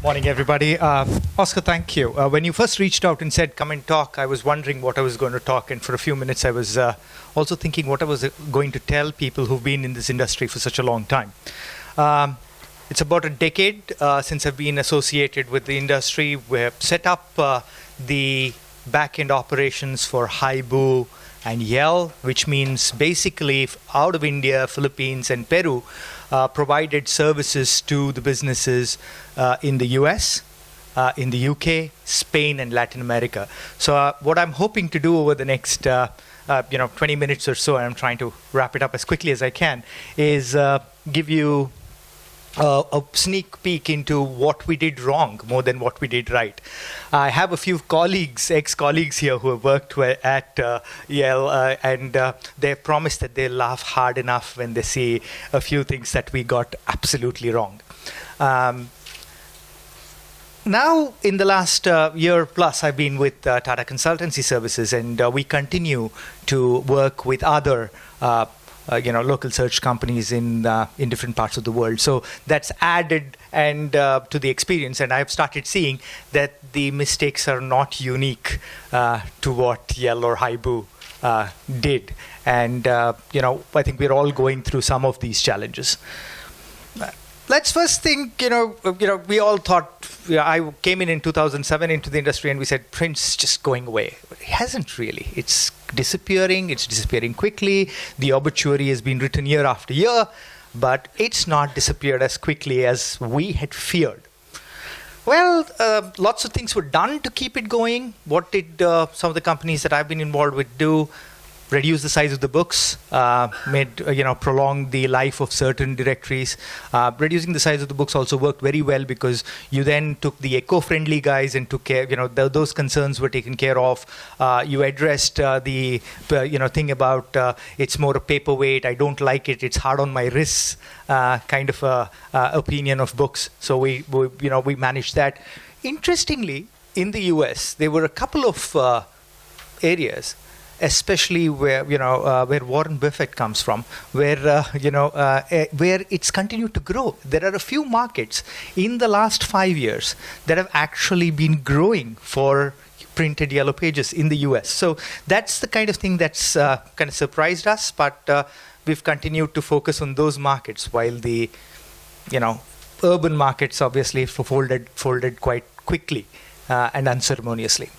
Morning, everybody. Oscar, thank you. When you first reached out and said, come and talk, I was wondering what I was going to talk. And for a few minutes, I was also thinking what I was going to tell people who've been in this industry for such a long time. It's about a decade since I've been associated with the industry. We've set up the back-end operations for Haibu and Yell, which means basically out of India, Philippines, and Peru, provided services to the businesses in the US, in the UK, Spain, and Latin America. So what I'm hoping to do over the next 20 minutes or so, and I'm trying to wrap it up as quickly as I can, is give you a sneak peek into what we did wrong more than what we did right. I have a few colleagues, ex-colleagues here who have worked at Yale, and they've promised that they'll laugh hard enough when they see a few things that we got absolutely wrong. Now, in the last year plus, I've been with Tata Consultancy Services, and we continue to work with other local search companies in different parts of the world. So that's added to the experience, and I've started seeing that the mistakes are not unique to what Yell or Haibu did. And I think we're all going through some of these challenges. Let's first think, we all thought, I came in 2007 into the industry and we said, print's just going away. But it hasn't really. It's disappearing quickly. The obituary has been written year after year, but it's not disappeared as quickly as we had feared. Well, lots of things were done to keep it going. What did some of the companies that I've been involved with do? Reduce the size of the books, prolong the life of certain directories. Reducing the size of the books also worked very well because you then took the eco-friendly guys and took care, those concerns were taken care of. You addressed the thing about it's more a paperweight, I don't like it, it's hard on my wrists kind of opinion of books. So we managed that. Interestingly, in the US, there were a couple of areas, especially where Warren Buffett comes from, where it's continued to grow. There are a few markets in the last 5 years that have actually been growing for printed yellow pages in the US. So that's the kind of thing that's kind of surprised us, but we've continued to focus on those markets while the urban markets obviously folded quite quickly and unceremoniously.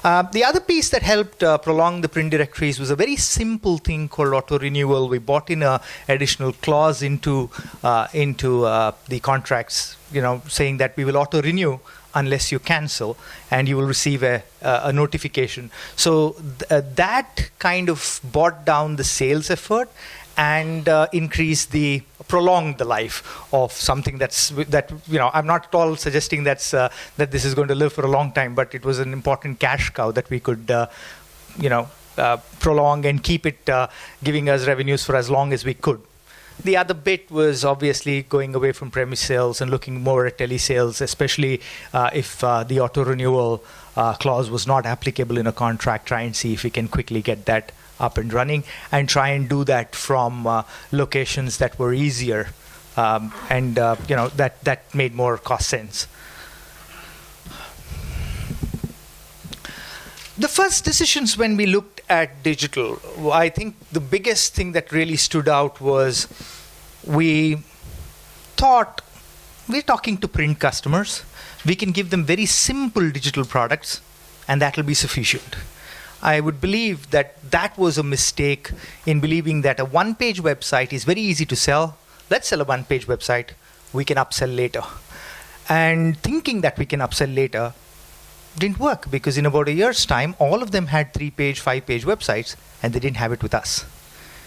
The other piece that helped prolong the print directories was a very simple thing called auto-renewal. We bought in an additional clause into the contracts, saying that we will auto-renew unless you cancel, and you will receive a notification. So that kind of brought down the sales effort and prolonged the life of something I'm not at all suggesting that this is going to live for a long time, but it was an important cash cow that we could prolong and keep it giving us revenues for as long as we could. The other bit was obviously going away from premise sales and looking more at telesales, especially if the auto-renewal clause was not applicable in a contract. Try and see if we can quickly get that up and running, and try and do that from locations that were easier, that made more cost sense. The first decisions when we looked at digital, I think the biggest thing that really stood out was we thought we're talking to print customers. We can give them very simple digital products, and that will be sufficient. I would believe that was a mistake in believing that a one-page website is very easy to sell. Let's sell a one-page website. We can upsell later. And thinking that we can upsell later didn't work, because in about a year's time, all of them had 3-page, 5-page websites, and they didn't have it with us.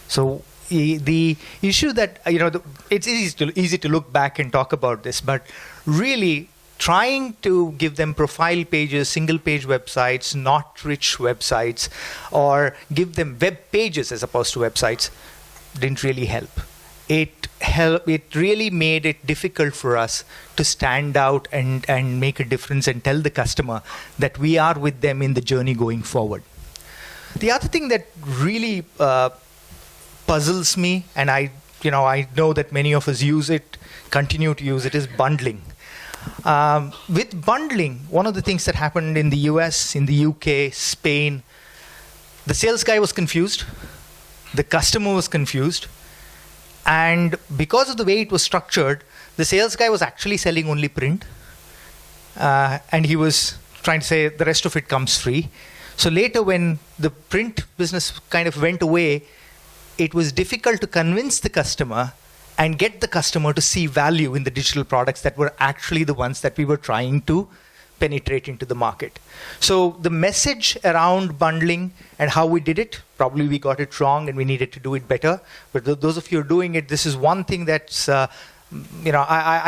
So the issue that, it's easy to look back and talk about this, but really trying to give them profile pages, single-page websites, not rich websites, or give them web pages as opposed to websites, didn't really help. It really made it difficult for us to stand out and make a difference and tell the customer that we are with them in the journey going forward. The other thing that really puzzles me, and I know that many of us use it, continue to use it, is bundling. With bundling, one of the things that happened in the US, in the UK, Spain, the sales guy was confused, the customer was confused, and because of the way it was structured, the sales guy was actually selling only print, and he was trying to say the rest of it comes free. So later when the print business kind of went away, it was difficult to convince the customer and get the customer to see value in the digital products that were actually the ones that we were trying to penetrate into the market. So the message around bundling and how we did it, probably we got it wrong and we needed to do it better. But those of you who are doing it, this is one thing that's, I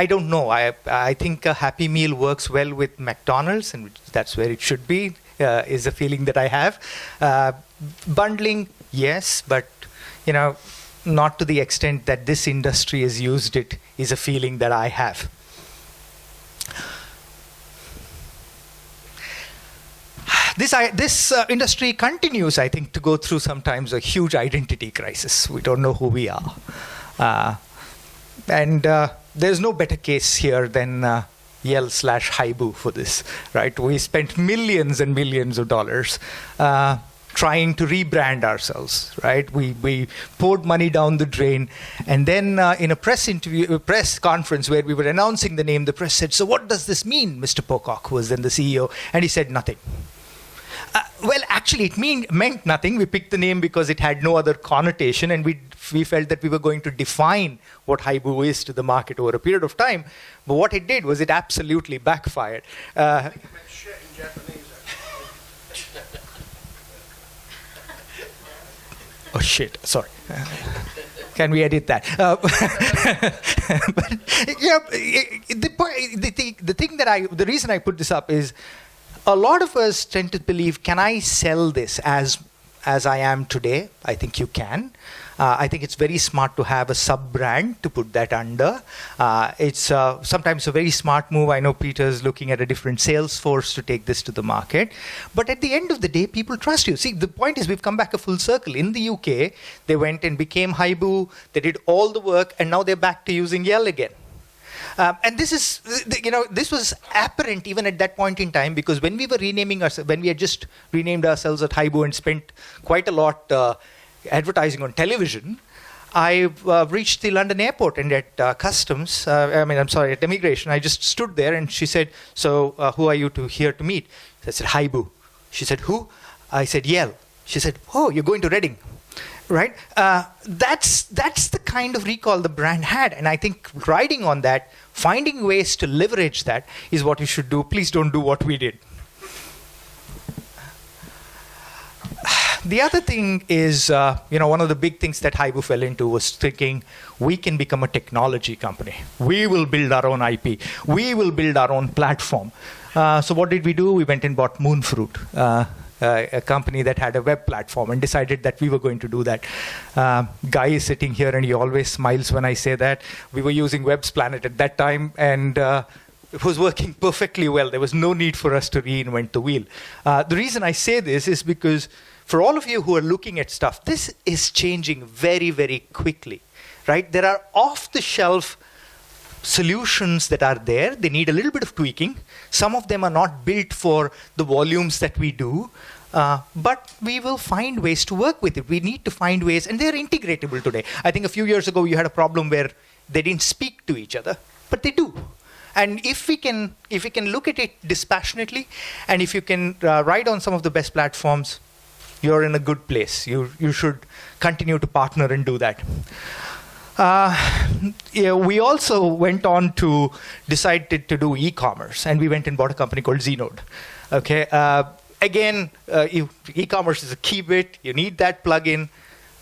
don't know. I think a Happy Meal works well with McDonald's, and that's where it should be, is a feeling that I have. Bundling, yes, but, not to the extent that this industry has used it, is a feeling that I have. This industry continues, I think, to go through sometimes a huge identity crisis. We don't know who we are. And there's no better case here than Yell/Haibu for this, right? We spent millions and millions of dollars trying to rebrand ourselves, right? We poured money down the drain, and then in a press conference where we were announcing the name, the press said, "So what does this mean, Mr. Pocock?" who was then the CEO, and he said nothing. Well, actually, it meant nothing. We picked the name because it had no other connotation, and we felt that we were going to define what Haibu is to the market over a period of time. But what it did was it absolutely backfired. I think it meant shit in Japanese. Oh, shit. Sorry. Can we edit that? But, the reason I put this up is a lot of us tend to believe, can I sell this as I am today? I think you can. I think it's very smart to have a sub-brand to put that under. It's sometimes a very smart move. I know Peter's looking at a different sales force to take this to the market. But at the end of the day, people trust you. See, the point is we've come back a full circle. In the UK, they went and became Haibu. They did all the work, and now they're back to using Yell again. And this is, this was apparent even at that point in time, because when we were renaming ourselves, when we had just renamed ourselves at Haibu and spent quite a lot advertising on television, I reached the London airport, and at customs, at immigration, I just stood there, and she said, "So who are you here to meet?" I said, "Haibu." She said, "Who?" I said, "Yell." She said, "Oh, you're going to Reading." Right? That's the kind of recall the brand had. And I think riding on that, finding ways to leverage that is what you should do. Please don't do what we did. The other thing is, one of the big things that Haibu fell into was thinking we can become a technology company. We will build our own IP. We will build our own platform. So what did we do? We went and bought Moonfruit. A company that had a web platform, and decided that we were going to do that. Guy is sitting here and he always smiles when I say that. We were using Web's Planet at that time, and it was working perfectly well. There was no need for us to reinvent the wheel. The reason I say this is because for all of you who are looking at stuff, this is changing very, very quickly, right? There are off-the-shelf solutions that are there. They need a little bit of tweaking. Some of them are not built for the volumes that we do, but we will find ways to work with it. We need to find ways, and they're integratable today. I think a few years ago you had a problem where they didn't speak to each other, but they do. And if we can look at it dispassionately, and if you can ride on some of the best platforms, you're in a good place. You should continue to partner and do that. We also went on to decide to do e-commerce, and we went and bought a company called Znode. Okay, again, e-commerce is a key bit. You need that plugin.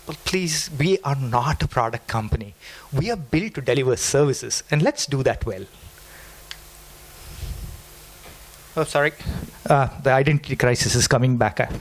But please, we are not a product company. We are built to deliver services, and let's do that well. Oh, sorry. The identity crisis is coming back.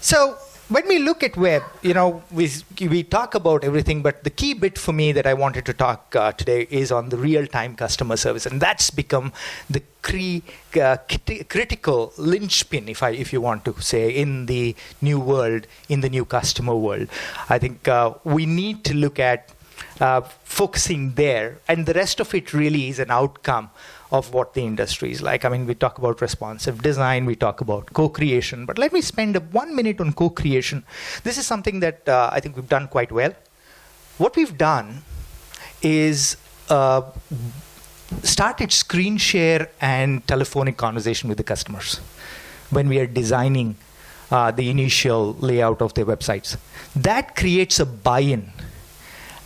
So when we look at web, we talk about everything, but the key bit for me that I wanted to talk today is on the real-time customer service, and that's become the critical linchpin, if you want to say, in the new world, in the new customer world. I think we need to look at focusing there, and the rest of it really is an outcome of what the industry is like. I mean, we talk about responsive design, we talk about co-creation, but let me spend 1 minute on co-creation. This is something that I think we've done quite well. What we've done is started screen share and telephonic conversation with the customers when we are designing the initial layout of their websites. That creates a buy-in,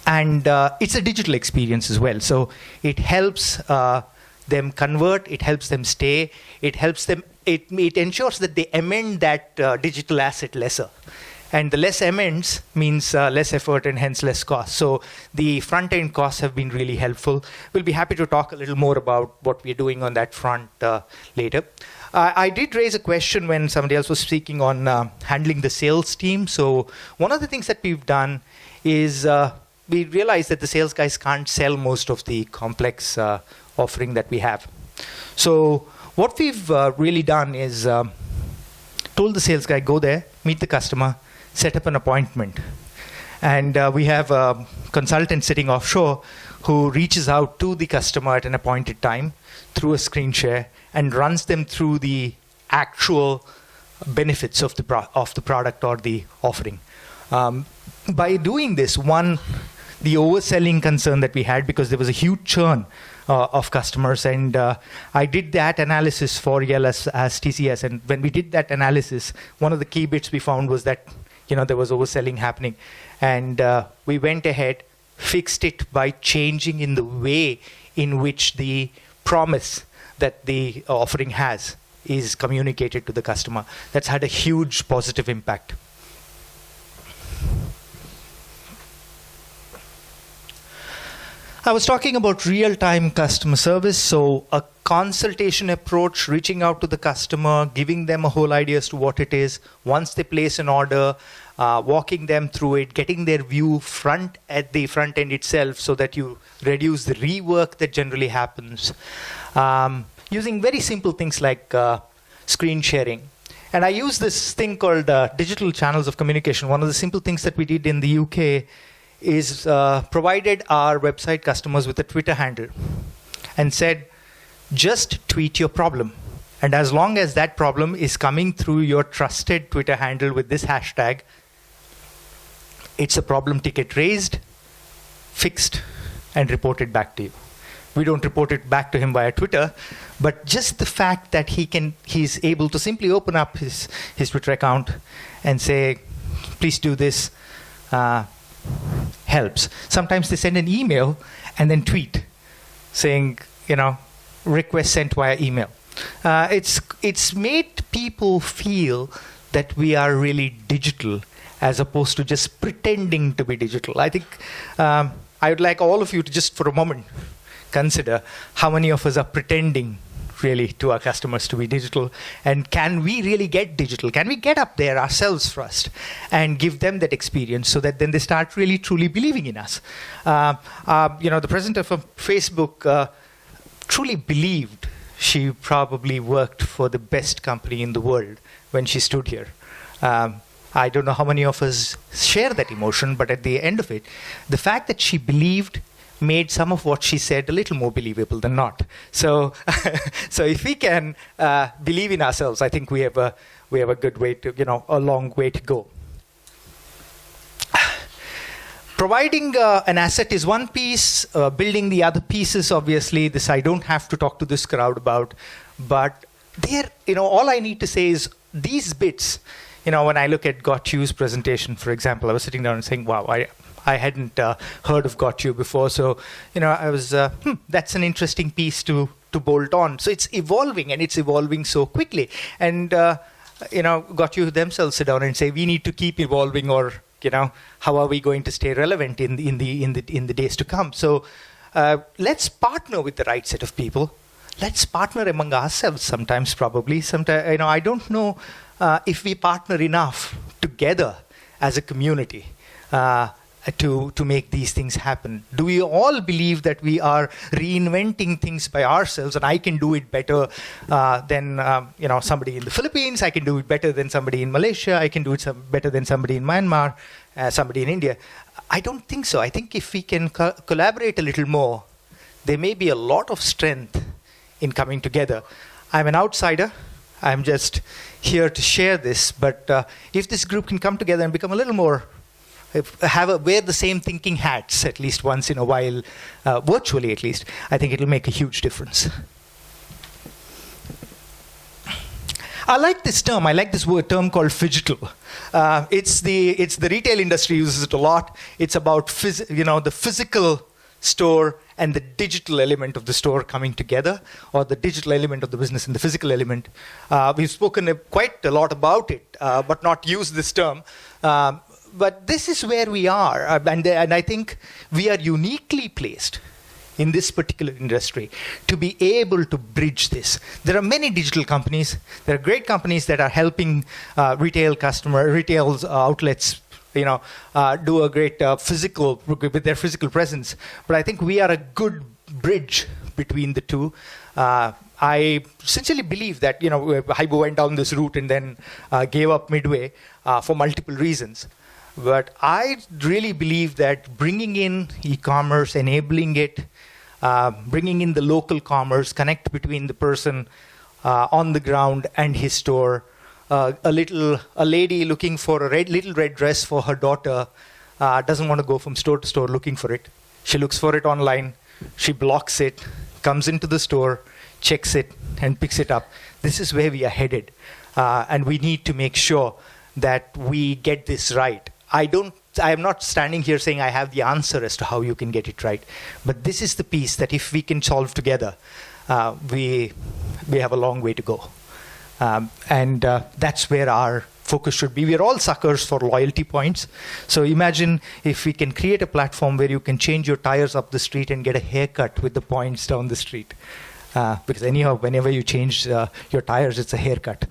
and it's a digital experience as well. So it helps them convert, it helps them stay, it helps them, it ensures that they amend that digital asset lesser. And the less amends means less effort and hence less cost. So the front-end costs have been really helpful. We'll be happy to talk a little more about what we're doing on that front later. I did raise a question when somebody else was speaking on handling the sales team. So one of the things that we've done is we realized that the sales guys can't sell most of the complex offering that we have. So what we've really done is told the sales guy, go there, meet the customer, set up an appointment. And we have a consultant sitting offshore who reaches out to the customer at an appointed time through a screen share and runs them through the actual benefits of the product or the offering. By doing this, one, the overselling concern that we had, because there was a huge churn of customers, and I did that analysis for ELS as TCS, and when we did that analysis, one of the key bits we found was that there was overselling happening, and we went ahead, fixed it by changing in the way in which the promise that the offering has is communicated to the customer. That's had a huge positive impact. I was talking about real-time customer service, so a consultation approach, reaching out to the customer, giving them a whole idea as to what it is. Once they place an order, walking them through it, getting their view at the front end itself so that you reduce the rework that generally happens. Using very simple things like screen sharing. And I use this thing called digital channels of communication. One of the simple things that we did in the UK is provided our website customers with a Twitter handle and said, just tweet your problem. And as long as that problem is coming through your trusted Twitter handle with this hashtag, it's a problem ticket raised, fixed, and reported back to you. We don't report it back to him via Twitter, but just the fact that he's able to simply open up his Twitter account and say, please do this, helps. Sometimes they send an email and then tweet saying, request sent via email. It's made people feel that we are really digital as opposed to just pretending to be digital. I think I would like all of you to just for a moment consider how many of us are pretending really to our customers to be digital, and can we really get digital? Can we get up there ourselves first and give them that experience so that then they start really truly believing in us? The president of Facebook truly believed she probably worked for the best company in the world when she stood here. I don't know how many of us share that emotion, but at the end of it, the fact that she believed made some of what she said a little more believable than not. So, so if we can believe in ourselves, I think we have a good way to, a long way to go. Providing an asset is one piece. Building the other pieces, obviously, this I don't have to talk to this crowd about, but there, all I need to say is these bits. When I look at GotYou's presentation, for example, I was sitting down and saying, wow, I hadn't heard of GotYou before. So, I was, that's an interesting piece to bolt on. So it's evolving, and it's evolving so quickly. And, GotYou themselves sit down and say, we need to keep evolving, or, how are we going to stay relevant in the days to come? So let's partner with the right set of people. Let's partner among ourselves sometimes, probably. Sometimes, I don't know if we partner enough together as a community. to make these things happen? Do we all believe that we are reinventing things by ourselves, and I can do it better than somebody in the Philippines, I can do it better than somebody in Malaysia, I can do it better than somebody in Myanmar, somebody in India? I don't think so. I think if we can collaborate a little more, there may be a lot of strength in coming together. I'm an outsider. I'm just here to share this. But if this group can come together and become a little more, wear the same thinking hats at least once in a while, virtually at least, I think it'll make a huge difference. I like this term. I like this term called phygital. It's the retail industry uses it a lot. It's about the physical store and the digital element of the store coming together, or the digital element of the business and the physical element. We've spoken quite a lot about it, but not used this term. But this is where we are, and I think we are uniquely placed in this particular industry to be able to bridge this. There are many digital companies. There are great companies that are helping retail outlets do a great with their physical presence. But I think we are a good bridge between the two. I sincerely believe that Haibu went down this route and then gave up midway for multiple reasons. But I really believe that bringing in e-commerce, enabling it, bringing in the local commerce, connect between the person on the ground and his store. A lady looking for a little red dress for her daughter doesn't want to go from store to store looking for it. She looks for it online. She blocks it, comes into the store, checks it, and picks it up. This is where we are headed. And we need to make sure that we get this right. I am not standing here saying I have the answer as to how you can get it right. But this is the piece that if we can solve together, we have a long way to go. And that's where our focus should be. We are all suckers for loyalty points. So imagine if we can create a platform where you can change your tires up the street and get a haircut with the points down the street. Because anyhow, whenever you change your tires, it's a haircut.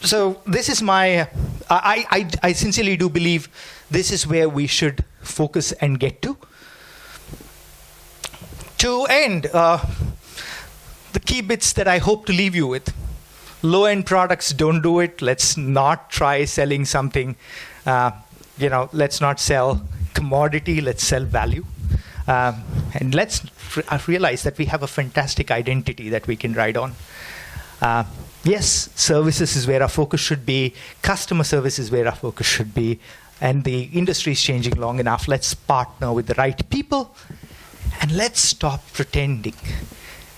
So this is I sincerely do believe this is where we should focus and get to. To end, the key bits that I hope to leave you with. Low-end products, don't do it. Let's not try selling something. Let's not sell commodity. Let's sell value. And let's realize that we have a fantastic identity that we can ride on. Yes, services is where our focus should be. Customer service is where our focus should be. And the industry is changing long enough. Let's partner with the right people. And let's stop pretending.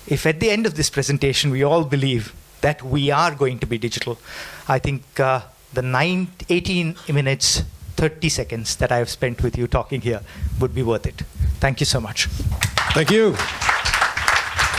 If at the end of this presentation we all believe that we are going to be digital, I think the 18 minutes, 30 seconds that I have spent with you talking here would be worth it. Thank you so much. Thank you.